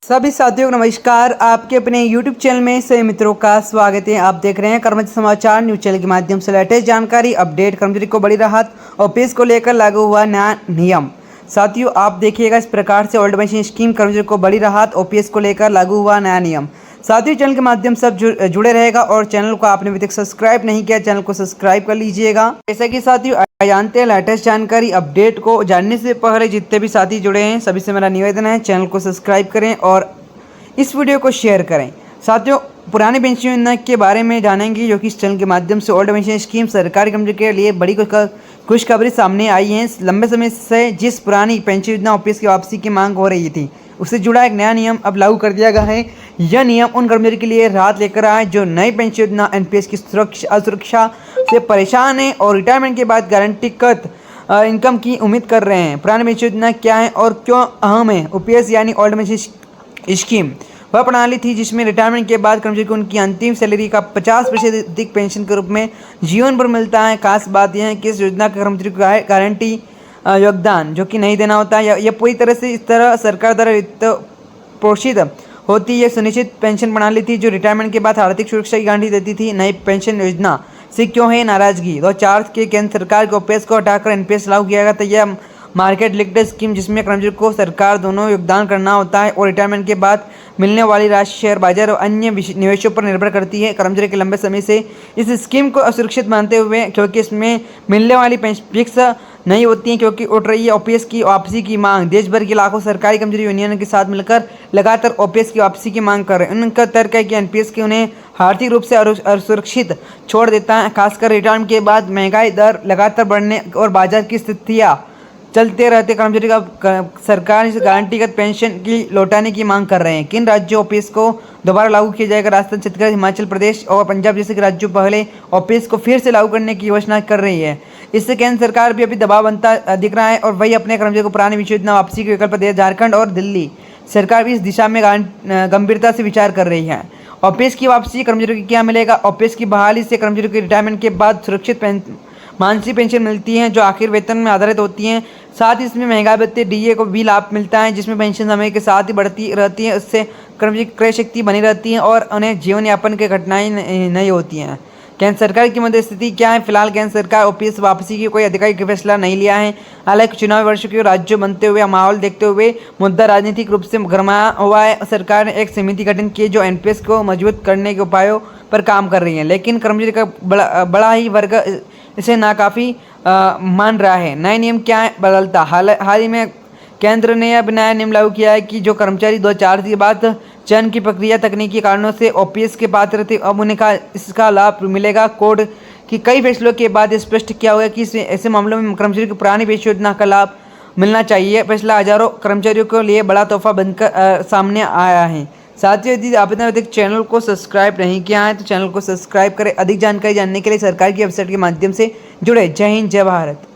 सभी साथियों को नमस्कार। आपके अपने YouTube चैनल में सभी मित्रों का स्वागत है। आप देख रहे हैं कर्मचारी समाचार न्यूज चैनल के माध्यम से लेटेस्ट जानकारी अपडेट। कर्मचारी को बड़ी राहत, ऑफिस को लेकर लागू हुआ नया नियम। साथियों आप देखिएगा इस प्रकार से ओल्ड पेंशन स्कीम कर्मचारी को बड़ी राहत, ऑफिस को लेकर लागू हुआ नया नियम। साथियों चैनल के माध्यम से जुड़े रहेगा और चैनल को आपने अभी तक सब्सक्राइब नहीं किया, चैनल को सब्सक्राइब कर लीजिएगा। जैसा कि साथियों जानते हैं लेटेस्ट जानकारी अपडेट को जानने से पहले जितने भी साथी जुड़े हैं सभी से मेरा निवेदन है चैनल को सब्सक्राइब करें और इस वीडियो को शेयर करें। साथियों पुरानी पेंशन योजना के बारे में जानेंगे जो कि इस चैनल के माध्यम से ओल्ड पेंशन स्कीम सरकारी कर्मचारी के लिए बड़ी खुशखबरी सामने आई है। लंबे समय से जिस पुरानी पेंशन योजना ऑफिस की वापसी की मांग हो रही थी उससे जुड़ा एक नया नियम अब लागू कर दिया गया है। यह नियम उन कर्मचारी के लिए राहत लेकर आए जो नई पेंशन योजना एनपीएस की असुरक्षा से परेशान हैं और रिटायरमेंट के बाद गारंटीकृत इनकम की उम्मीद कर रहे हैं। पुरानी पेंशन योजना क्या है और क्यों अहम है? ओपीएस यानी ओल्ड पेंशन स्कीम वह प्रणाली थी जिसमें रिटायरमेंट के बाद कर्मचारी को उनकी अंतिम सैलरी का 50% अधिक पेंशन के रूप में जीवन भर मिलता है। खास बात यह है कि इस योजना का कर्मचारी को गारंटी योगदान जो कि नहीं देना होता है। यह पूरी तरह से इस तरह सरकार द्वारा वित्त पोषित होती है। सुनिश्चित पेंशन प्रणाली थी जो रिटायरमेंट के बाद आर्थिक सुरक्षा की गारंटी देती थी। नई पेंशन योजना से क्यों है नाराजगी? 2004 के केंद्र सरकार के ओपीएस को हटाकर एनपीएस लागू किया गया था। यह मार्केट लिंक्ड स्कीम जिसमें कर्मचारी को सरकार दोनों योगदान करना होता है और रिटायरमेंट के बाद मिलने वाली राशि शेयर बाजार और अन्य निवेशों पर निर्भर करती है। कर्मचारी के लंबे समय से इस स्कीम को असुरक्षित मानते हुए क्योंकि इसमें मिलने वाली पेंशन फिक्स नहीं होती है क्योंकि उठ रही है ओपीएस की वापसी की मांग। देश भर की लाखों सरकारी कर्मचारी यूनियन के साथ मिलकर लगातार ओपीएस की वापसी की मांग कर रहे हैं। उनका तर्क है कि एनपीएस की उन्हें आर्थिक रूप से असुरक्षित छोड़ देता है, खासकर रिटायरमेंट के बाद महंगाई दर लगातार बढ़ने और बाजार की स्थितियाँ चलते रहते कर्मचारी का सरकार इस गारंटीगत पेंशन की लौटाने की मांग कर रहे हैं। किन राज्यों ओपीएस को दोबारा लागू किया जाएगा? राजस्थान, छत्तीसगढ़, हिमाचल प्रदेश और पंजाब जैसे राज्यों पहले ओपीएस को फिर से लागू करने की योजना कर रही है। इससे केंद्र सरकार भी अभी दबाव बनता दिख रहा है और वही अपने कर्मचारियों को पुरानी पेंशन योजना वापसी के विकल्प दे। झारखंड और दिल्ली सरकार भी इस दिशा में गंभीरता से विचार कर रही है। ओपीएस की वापसी कर्मचारियों को क्या मिलेगा? ओपीएस की बहाली से कर्मचारियों के रिटायरमेंट के बाद सुरक्षित मानसिक पेंशन मिलती है जो आखिर वेतन में आधारित होती हैं। साथ ही इसमें महंगाई भत्ते डीए को भी लाभ मिलता है जिसमें पेंशन समय के साथ ही बढ़ती रहती है। उससे कर्मचारी की क्रय शक्ति बनी रहती है और उन्हें जीवन यापन की कठिनाई नहीं होती हैं। केंद्र सरकार की मदद स्थिति क्या है? फिलहाल केंद्र सरकार ओपीएस वापसी की कोई आधिकारिक फैसला नहीं लिया है। हालांकि चुनावी वर्ष के राज्य बनते हुए माहौल देखते हुए मुद्दा राजनीतिक रूप से गरमाया हुआ है। सरकार ने एक समिति गठन की जो एनपीएस को मजबूत करने के उपायों पर काम कर रही है, लेकिन कर्मचारी का बड़ा ही वर्ग इसे नाकाफ़ी मान रहा है। नए नियम क्या है बदलता? हाल ही में केंद्र ने अब नया नियम लागू किया है कि जो कर्मचारी 2004 के बाद चयन की प्रक्रिया तकनीकी कारणों से ओपीएस के पात्र थे अब उन्हें इसका लाभ मिलेगा। कोर्ट की कई फैसलों के बाद स्पष्ट किया हुआ है कि ऐसे मामलों में कर्मचारी को पुरानी पेंशन योजना का लाभ मिलना चाहिए। फैसला हजारों कर्मचारियों के लिए बड़ा तोहफा बनकर सामने आया है। साथियों यदि आपने अभी तक चैनल को सब्सक्राइब नहीं किया है तो चैनल को सब्सक्राइब करें। अधिक जानकारी जानने के लिए सरकार की वेबसाइट के माध्यम से जुड़े। जय हिंद, जय भारत।